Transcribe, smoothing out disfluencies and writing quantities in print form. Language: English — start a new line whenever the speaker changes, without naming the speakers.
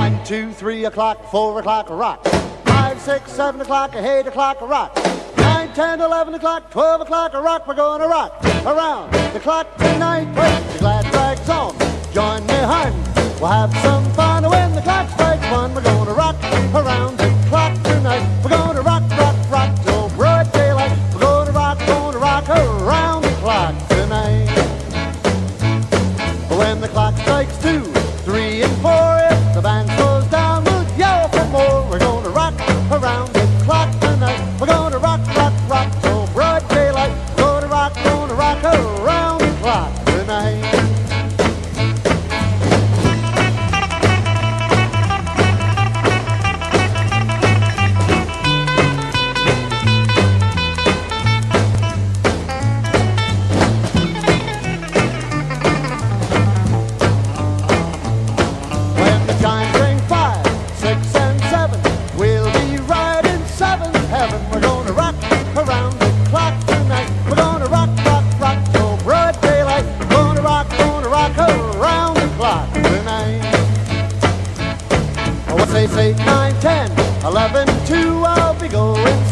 1, 2, 3 o'clock, 4 o'clock, rock. 5, 6, 7 o'clock, 8 o'clock, rock. 9, 10, 11 o'clock, 12 o'clock, rock. We're gonna rock around the clock tonight. Wait, the glad drags on. Join me, hun. We'll have some fun when the clock strikes 1. We're gonna rock around the clock tonight. We're gonna rock, rock, rock till broad daylight. We're gonna rock around the clock tonight. When the clock strikes 2, 3, and 4, if the band slows down, we'll yell for more. We're gonna rock around the clock tonight. We're gonna rock, rock, rock till broad daylight. We're gonna rock around the clock tonight. Say 9, 10, 11, 2, I'll be going